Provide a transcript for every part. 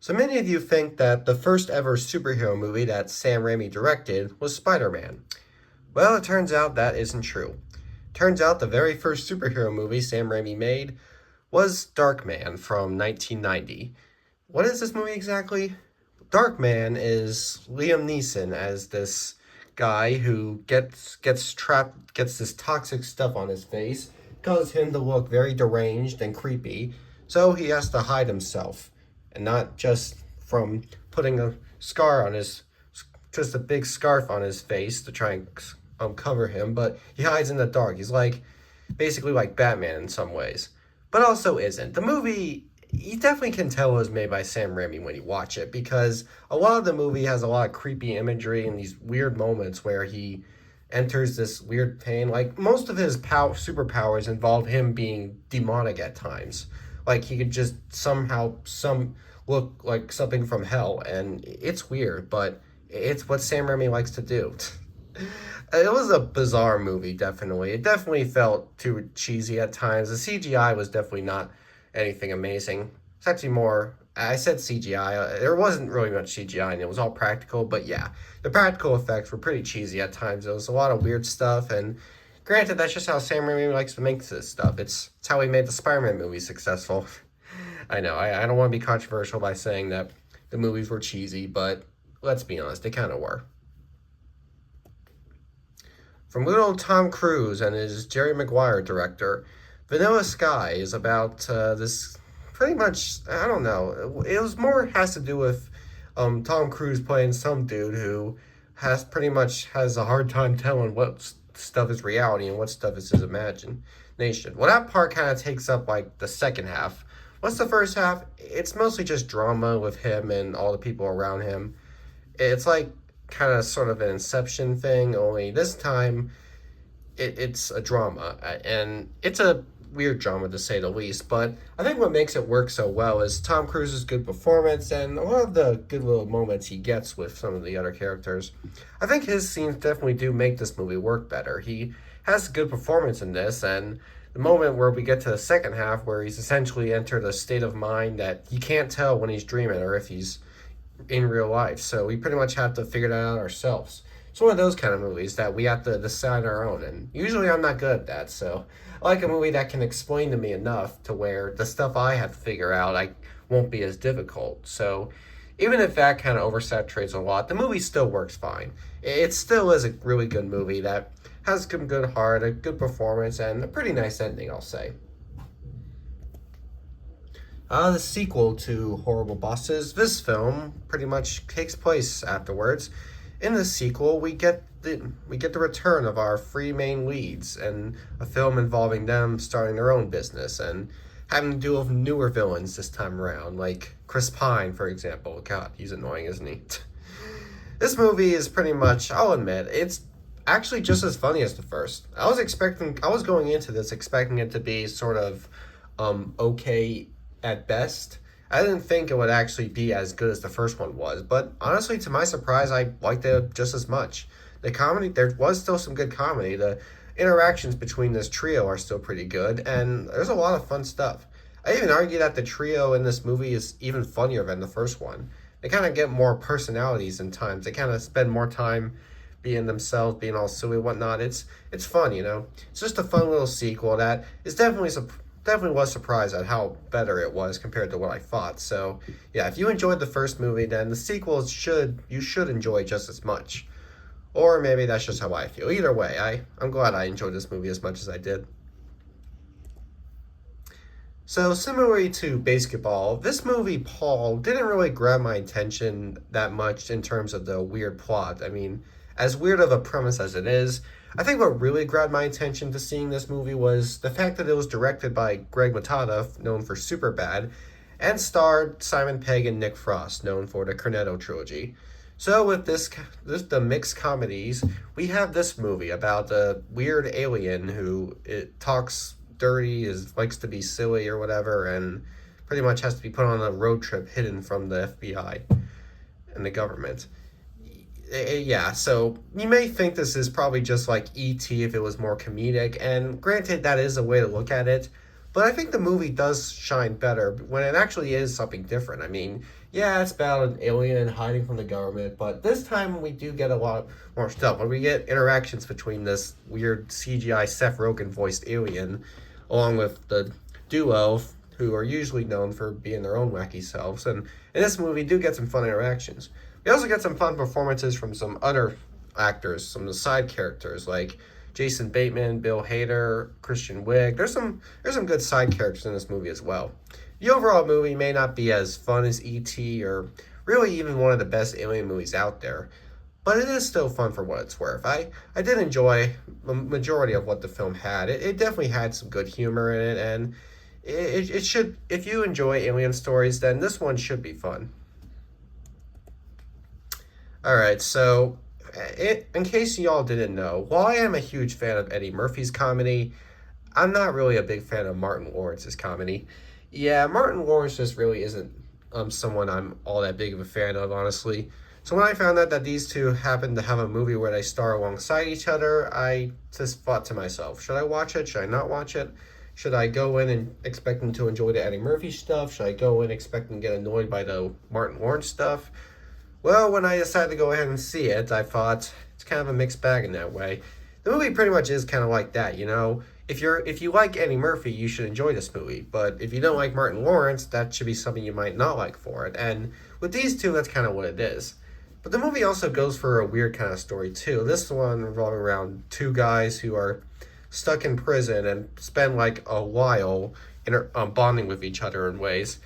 So many of you think that the first ever superhero movie that Sam Raimi directed was Spider-Man. Well, it turns out that isn't true. Turns out the very first superhero movie Sam Raimi made was Darkman from 1990. What is this movie exactly? Darkman is Liam Neeson as this guy who gets trapped, gets this toxic stuff on his face, causes him to look very deranged and creepy, so he has to hide himself, and not just from putting a scar on his, just a big scarf on his face to try and cover him, but he hides in the dark. He's like basically like Batman in some ways, but also isn't. The movie, you definitely can tell it was made by Sam Raimi when you watch it, because a lot of the movie has a lot of creepy imagery and these weird moments where he enters this weird pain. Like most of his superpowers involve him being demonic at times. Like he could just somehow look like something from hell, and it's weird, but it's what Sam Raimi likes to do. It was a bizarre movie, definitely. It definitely felt too cheesy at times. The CGI was definitely not anything amazing. It's actually more, I said CGI, there wasn't really much CGI and it was all practical, but yeah, the practical effects were pretty cheesy at times. There was a lot of weird stuff, and granted, that's just how Sam Raimi likes to make this stuff. It's how he made the Spider-Man movie successful. I know, I don't want to be controversial by saying that the movies were cheesy, but let's be honest, they kind of were. From good old Tom Cruise and his Jerry Maguire director, Vanilla Sky is about this pretty much, I don't know, it was more has to do with Tom Cruise playing some dude who has pretty much has a hard time telling what stuff is reality and what stuff is his imagination. Well, that part kind of takes up like the second half. What's the first half? It's mostly just drama with him and all the people around him. It's like kind of sort of an Inception thing, only this time it's a drama, and it's a weird drama to say the least. But I think what makes it work so well is Tom Cruise's good performance and a lot of the good little moments he gets with some of the other characters. I think his scenes definitely do make this movie work better. He has a good performance in this, and the moment where we get to the second half where he's essentially entered a state of mind that you can't tell when he's dreaming or if he's in real life. So we pretty much have to figure that out ourselves. It's one of those kind of movies that we have to decide our own, and usually I'm not good at that. So I like a movie that can explain to me enough to where the stuff I have to figure out I won't be as difficult. So even if that kind of oversaturates a lot, the movie still works fine. It still is a really good movie that has some good heart, a good performance, and a pretty nice ending, I'll say. The sequel to Horrible Bosses, this film pretty much takes place afterwards. In the sequel, we get the return of our three main leads, and a film involving them starting their own business and having to deal with newer villains this time around, like Chris Pine, for example. God, he's annoying, isn't he? This movie is pretty much, I'll admit, it's actually just as funny as the first. I was going into this expecting it to be sort of okay at best. I didn't think it would actually be as good as the first one was, but honestly, to my surprise, I liked it just as much. The comedy, there was still some good comedy. The interactions between this trio are still pretty good, and there's a lot of fun stuff. I even argue that the trio in this movie is even funnier than the first one. They kind of get more personalities in times. They kind of spend more time being themselves, being all silly and whatnot. It's fun, you know. It's just a fun little sequel that is definitely was surprised at how better it was compared to what I thought. So yeah, if you enjoyed the first movie, then the sequels you should enjoy just as much. Or maybe that's just how I feel. Either way, I'm glad I enjoyed this movie as much as I did. So similarly to Basketball, this movie, Paul, didn't really grab my attention that much in terms of the weird plot. I mean, as weird of a premise as it is, I think what really grabbed my attention to seeing this movie was the fact that it was directed by Greg Matata, known for Superbad, and starred Simon Pegg and Nick Frost, known for the Cornetto trilogy. So with the mixed comedies, we have this movie about a weird alien who it talks dirty, likes to be silly or whatever, and pretty much has to be put on a road trip hidden from the FBI and the government. Yeah, so you may think this is probably just like E.T. if it was more comedic, and granted, that is a way to look at it, But I think the movie does shine better when it actually is something different. I mean, yeah, it's about an alien hiding from the government, but this time we do get a lot more stuff. When we get interactions between this weird CGI Seth Rogen voiced alien, along with the duo who are usually known for being their own wacky selves. And in this movie, we do get some fun interactions. We also get some fun performances from some other actors, some of the side characters like Jason Bateman, Bill Hader, Christian Wiig. There's some good side characters in this movie as well. The overall movie may not be as fun as E.T. or really even one of the best alien movies out there, but it is still fun for what it's worth. I did enjoy the majority of what the film had. It definitely had some good humor in it, and it should, if you enjoy alien stories, then this one should be fun. Alright, so in case y'all didn't know, while I am a huge fan of Eddie Murphy's comedy, I'm not really a big fan of Martin Lawrence's comedy. Yeah, Martin Lawrence just really isn't someone I'm all that big of a fan of, honestly. So when I found out that these two happened to have a movie where they star alongside each other, I just thought to myself, should I watch it? Should I not watch it? Should I go in and expecting to enjoy the Eddie Murphy stuff? Should I go in expecting to get annoyed by the Martin Lawrence stuff? Well, when I decided to go ahead and see it, I thought it's kind of a mixed bag in that way. The movie pretty much is kind of like that, you know. If you like Eddie Murphy, you should enjoy this movie. But if you don't like Martin Lawrence, that should be something you might not like for it. And with these two, that's kind of what it is. But the movie also goes for a weird kind of story too. This one revolving around two guys who are stuck in prison and spend like a while bonding with each other in ways.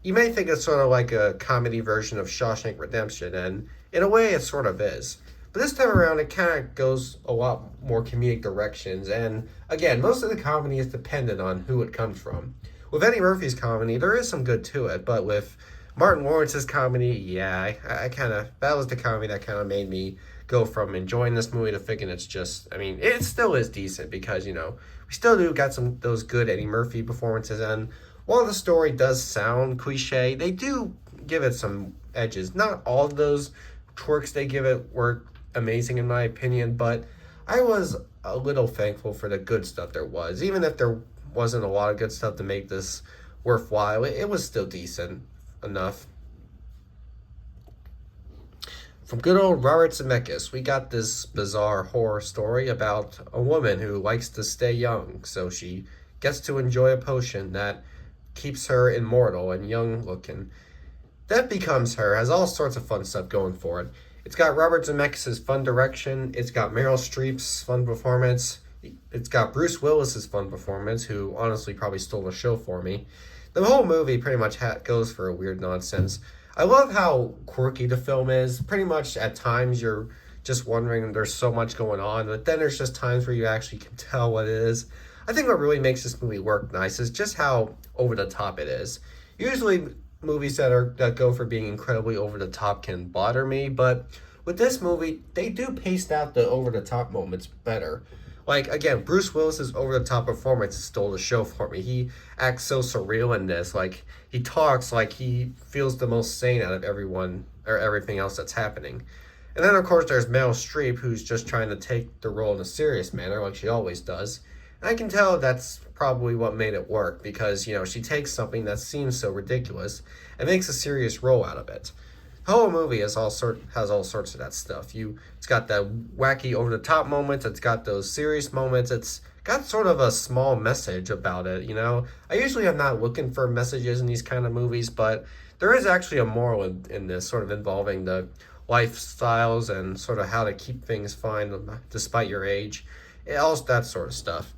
You may think it's sort of like a comedy version of Shawshank Redemption, and in a way it sort of is. But this time around, it kind of goes a lot more comedic directions, and again, most of the comedy is dependent on who it comes from. With Eddie Murphy's comedy, there is some good to it, but with Martin Lawrence's comedy, yeah, I kind of, that was the comedy that kind of made me go from enjoying this movie to thinking it's just, I mean, it still is decent because, you know, we still do got some those good Eddie Murphy performances, and while the story does sound cliche, they do give it some edges. Not all of those twerks they give it were amazing in my opinion, but I was a little thankful for the good stuff there was. Even if there wasn't a lot of good stuff to make this worthwhile, it was still decent enough. From good old Robert Zemeckis, we got this bizarre horror story about a woman who likes to stay young, so she gets to enjoy a potion that keeps her immortal and young looking. That Becomes Her has all sorts of fun stuff going for it. It's got Robert Zemeckis' fun direction, it's got Meryl Streep's fun performance, it's got Bruce Willis's fun performance, who honestly probably stole the show for me. The whole movie pretty much goes for a weird nonsense. I love how quirky the film is. Pretty much at times you're just wondering there's so much going on, but then there's just times where you actually can tell what it is. I think what really makes this movie work nice is just how over the top it is. Usually movies that go for being incredibly over the top can bother me, but with this movie, they do pace out the over the top moments better. Like again, Bruce Willis's over the top performance stole the show for me. He acts so surreal in this. Like he talks like he feels the most sane out of everyone or everything else that's happening. And then of course there's Meryl Streep, who's just trying to take the role in a serious manner, like she always does. And I can tell that's probably what made it work because, you know, she takes something that seems so ridiculous and makes a serious role out of it. The whole movie has all sorts of that stuff. It's got that wacky over the top moments, it's got those serious moments, it's got sort of a small message about it, you know. I usually am not looking for messages in these kind of movies, but there is actually a moral in this, sort of involving the lifestyles and sort of how to keep things fine despite your age. All that sort of stuff.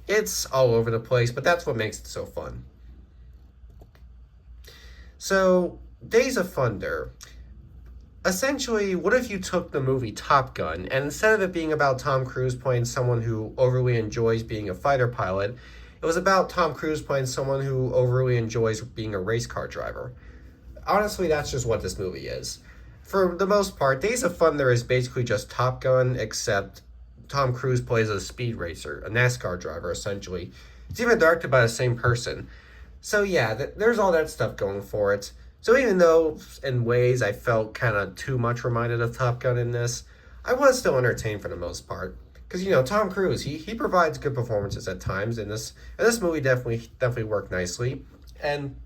It's all over the place, but that's what makes it so fun. So, Days of Thunder. Essentially, what if you took the movie Top Gun, and instead of it being about Tom Cruise playing someone who overly enjoys being a fighter pilot, it was about Tom Cruise playing someone who overly enjoys being a race car driver? Honestly, that's just what this movie is. For the most part, Days of Thunder is basically just Top Gun, except Tom Cruise plays a speed racer, a NASCAR driver, essentially. It's even directed by the same person. So yeah, there's all that stuff going for it. So even though, in ways, I felt kind of too much reminded of Top Gun in this, I was still entertained for the most part. Because Tom Cruise, he provides good performances at times, and this movie definitely worked nicely, and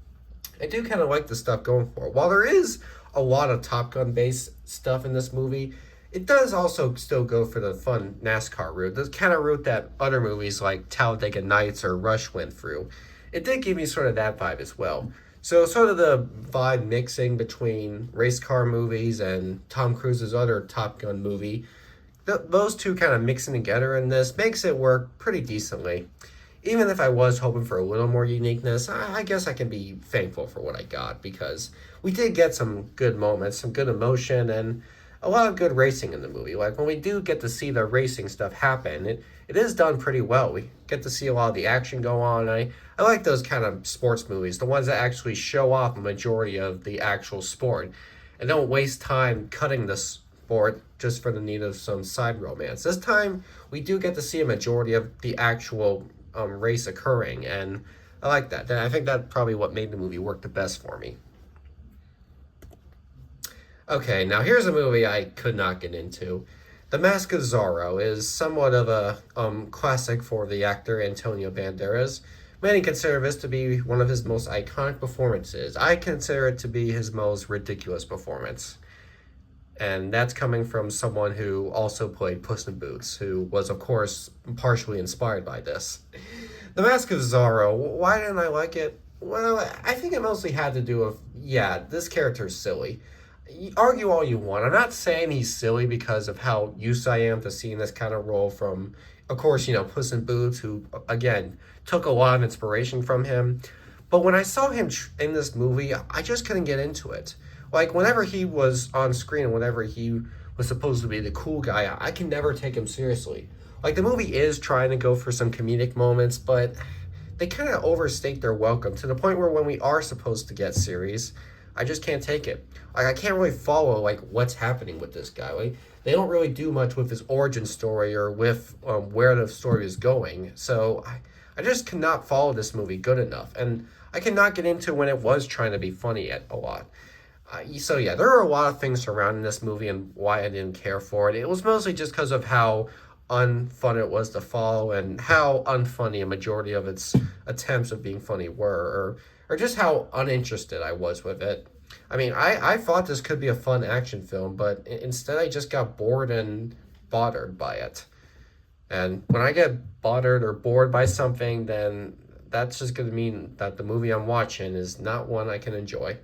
I do kind of like the stuff going for it. While there is a lot of Top Gun based stuff in this movie, it does also still go for the fun NASCAR route, the kind of route that other movies like Talladega Nights or Rush went through. It did give me sort of that vibe as well. So sort of the vibe mixing between race car movies and Tom Cruise's other Top Gun movie, those two kind of mixing together in this makes it work pretty decently. Even if I was hoping for a little more uniqueness, I guess I can be thankful for what I got because we did get some good moments, some good emotion, and a lot of good racing in the movie. Like when we do get to see the racing stuff happen, it is done pretty well. We get to see a lot of the action go on. I like those kind of sports movies, the ones that actually show off a majority of the actual sport and don't waste time cutting the sport just for the need of some side romance. This time, we do get to see a majority of the actual race occurring, and I like that. I think that's probably what made the movie work the best for me. Okay, now here's a movie I could not get into. The Mask of Zorro is somewhat of a classic for the actor Antonio Banderas. Many consider this to be one of his most iconic performances. I consider it to be his most ridiculous performance. And that's coming from someone who also played Puss in Boots, who was, of course, partially inspired by this. The Mask of Zorro, why didn't I like it? Well, I think it mostly had to do with, yeah, this character's silly. Argue all you want. I'm not saying he's silly because of how used I am to seeing this kind of role from, of course, Puss in Boots, who, again, took a lot of inspiration from him. But when I saw him in this movie, I just couldn't get into it. Like, whenever he was on screen, whenever he was supposed to be the cool guy, I can never take him seriously. Like, the movie is trying to go for some comedic moments, but they kind of overstate their welcome to the point where when we are supposed to get serious, I just can't take it. Like, I can't really follow, like, what's happening with this guy. Like, they don't really do much with his origin story or with where the story is going. So, I just cannot follow this movie good enough. And I cannot get into when it was trying to be funny a lot. So yeah, there are a lot of things surrounding this movie and why I didn't care for it. It was mostly just because of how unfun it was to follow and how unfunny a majority of its attempts of being funny were, or just how uninterested I was with it. I mean, I thought this could be a fun action film, but instead I just got bored and bothered by it. And when I get bothered or bored by something, then that's just going to mean that the movie I'm watching is not one I can enjoy.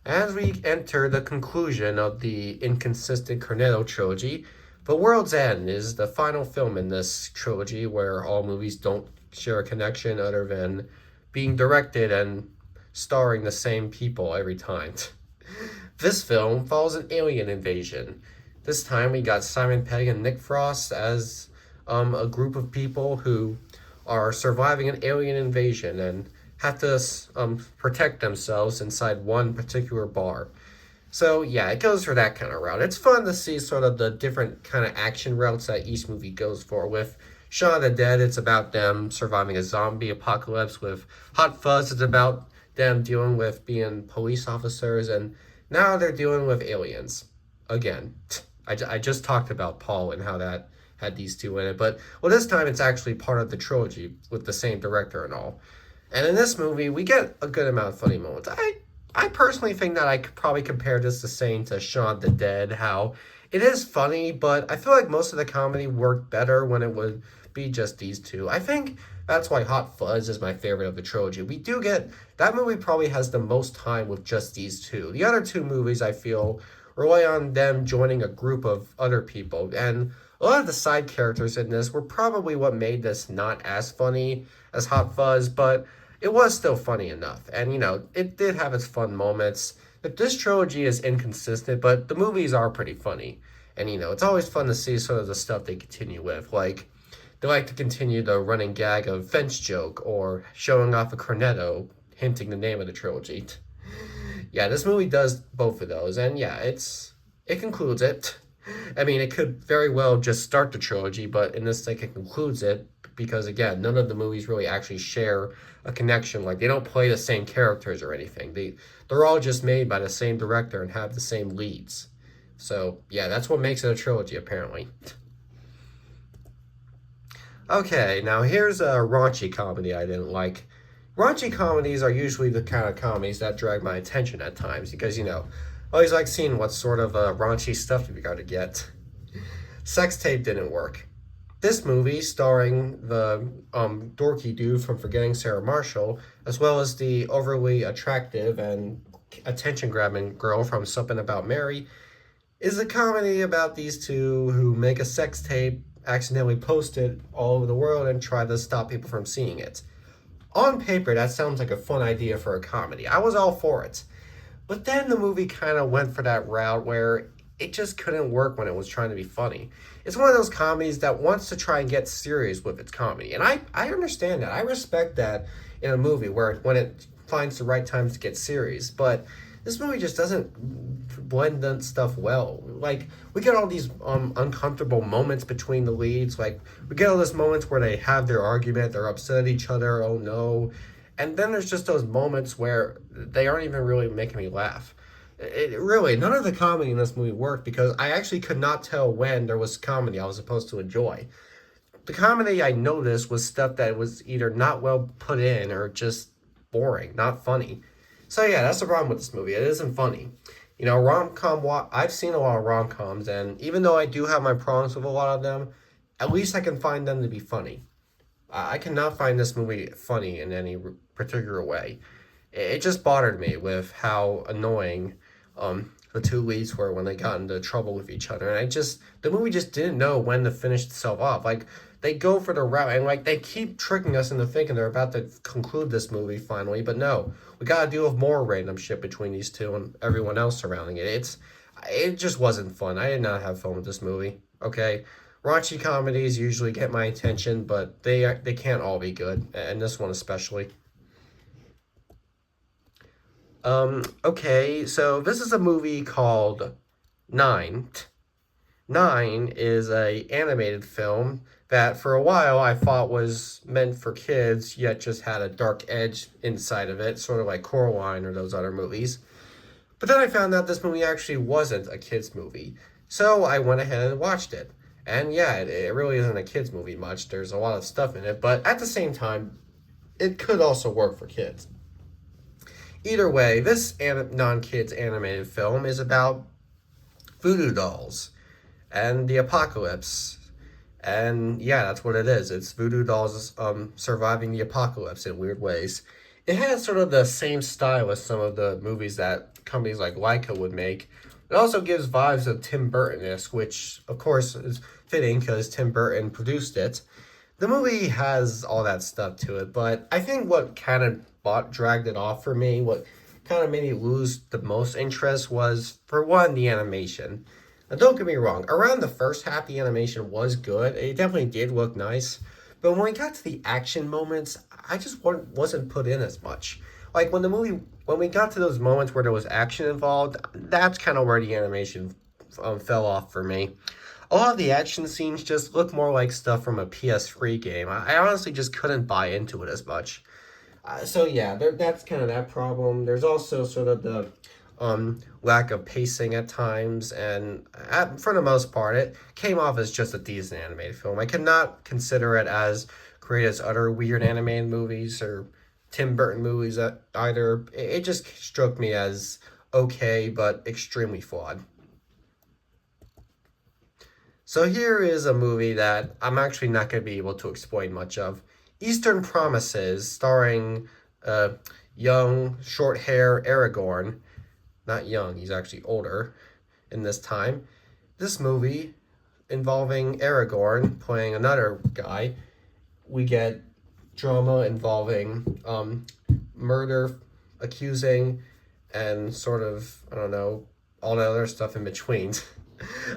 As we enter the conclusion of the inconsistent Cornetto trilogy, The World's End is the final film in this trilogy where all movies don't share a connection other than being directed and starring the same people every time. This film follows an alien invasion. This time we got Simon Pegg and Nick Frost as a group of people who are surviving an alien invasion and have to protect themselves inside one particular bar. So yeah, it goes for that kind of route. It's fun to see sort of the different kind of action routes that each movie goes for. With Shaun of the Dead, it's about them surviving a zombie apocalypse. With Hot Fuzz, it's about them dealing with being police officers. And now they're dealing with aliens. Again, I just talked about Paul and how that had these two in it. But, well, this time it's actually part of the trilogy with the same director and all. And in this movie, we get a good amount of funny moments. I personally think that I could probably compare this to saying to Shaun of the Dead, how it is funny, but I feel like most of the comedy worked better when it would be just these two. I think that's why Hot Fuzz is my favorite of the trilogy. We do get, that movie probably has the most time with just these two. The other two movies, I feel, rely on them joining a group of other people. And a lot of the side characters in this were probably what made this not as funny as Hot Fuzz, but it was still funny enough. And, it did have its fun moments. This trilogy is inconsistent, but the movies are pretty funny. And, it's always fun to see sort of the stuff they continue with. Like, they like to continue the running gag of fence joke or showing off a cornetto, hinting the name of the trilogy. Yeah, this movie does both of those. And, yeah, it concludes it. I mean, it could very well just start the trilogy, but in this thing, it concludes it because, again, none of the movies really actually share a connection. Like, they don't play the same characters or anything. They're all just made by the same director and have the same leads. So, yeah, that's what makes it a trilogy, apparently. Okay, now here's a raunchy comedy I didn't like. Raunchy comedies are usually the kind of comedies that drag my attention at times because, I always like seeing what sort of raunchy stuff we got to get. Sex Tape didn't work. This movie, starring the dorky dude from Forgetting Sarah Marshall, as well as the overly attractive and attention grabbing girl from Something About Mary, is a comedy about these two who make a sex tape, accidentally post it all over the world, and try to stop people from seeing it. On paper, that sounds like a fun idea for a comedy. I was all for it. But then the movie kind of went for that route where it just couldn't work when it was trying to be funny. It's one of those comedies that wants to try and get serious with its comedy. And I understand that. I respect that in a movie where when it finds the right times to get serious. But this movie just doesn't blend that stuff well. Like, we get all these uncomfortable moments between the leads. Like, we get all those moments where they have their argument, they're upset at each other, oh no. And then there's just those moments where they aren't even really making me laugh. Really, none of the comedy in this movie worked because I actually could not tell when there was comedy I was supposed to enjoy. The comedy I noticed was stuff that was either not well put in or just boring, not funny. So yeah, that's the problem with this movie. It isn't funny. I've seen a lot of rom-coms, and even though I do have my problems with a lot of them, at least I can find them to be funny. I cannot find this movie funny in any particular way. It just bothered me with how annoying the two leads were when they got into trouble with each other. And the movie just didn't know when to finish itself off. Like, they go for the route, and like, they keep tricking us into thinking they're about to conclude this movie finally, but no. We gotta deal with more random shit between these two and everyone else surrounding it. It just wasn't fun. I did not have fun with this movie. Okay? Raunchy comedies usually get my attention, but they can't all be good, and this one especially. Okay, so this is a movie called Nine. Nine is a animated film that for a while I thought was meant for kids, yet just had a dark edge inside of it, sort of like Coraline or those other movies. But then I found out this movie actually wasn't a kids movie, so I went ahead and watched it. And yeah, it really isn't a kids movie much. There's a lot of stuff in it, but at the same time, it could also work for kids. Either way, this non-kids animated film is about voodoo dolls and the apocalypse. And yeah, that's what it is. It's voodoo dolls surviving the apocalypse in weird ways. It has sort of the same style as some of the movies that companies like Leica would make. It also gives vibes of Tim Burton-esque, which of course is fitting because Tim Burton produced it. The movie has all that stuff to it, but I think what kind of dragged it off for me, what kind of made me lose the most interest was, for one, the animation. Now, don't get me wrong, around the first half, the animation was good. It definitely did look nice. But when we got to the action moments, I just wasn't put in as much. Like, when we got to those moments where there was action involved, that's kind of where the animation fell off for me. A lot of the action scenes just look more like stuff from a PS3 game. I honestly just couldn't buy into it as much. So yeah, that's kind of that problem. There's also sort of the lack of pacing at times, and for the most part, it came off as just a decent animated film. I cannot consider it as great as other weird animated movies or Tim Burton movies either. It just struck me as okay, but extremely flawed. So here is a movie that I'm actually not going to be able to explain much of. Eastern Promises, starring young, short hair Aragorn. Not young, he's actually older in this time. This movie, involving Aragorn playing another guy, we get drama involving murder, accusing, and sort of, I don't know, all that other stuff in between.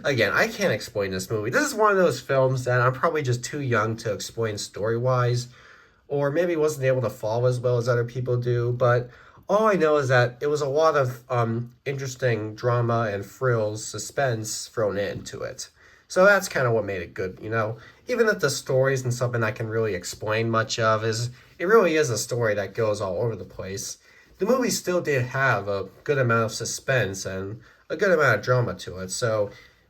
Again, I can't explain this movie. This is one of those films that I'm probably just too young to explain story-wise, or maybe wasn't able to follow as well as other people do, but all I know is that it was a lot of interesting drama and frills, suspense thrown into it. So that's kind of what made it good, Even if the story isn't something I can really explain much of, it really is a story that goes all over the place. The movie still did have a good amount of suspense and a good amount of drama to it. So,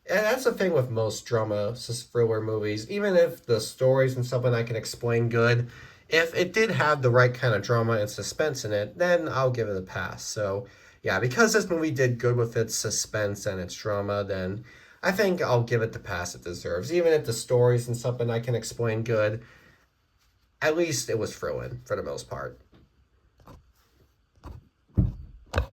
and that's the thing with most drama thriller movies. Even if the stories and something I can explain good, if it did have the right kind of drama and suspense in it, then I'll give it a pass. So, yeah, because this movie did good with its suspense and its drama, then I think I'll give it the pass it deserves. Even if the stories and something I can explain good, at least it was thrilling for the most part.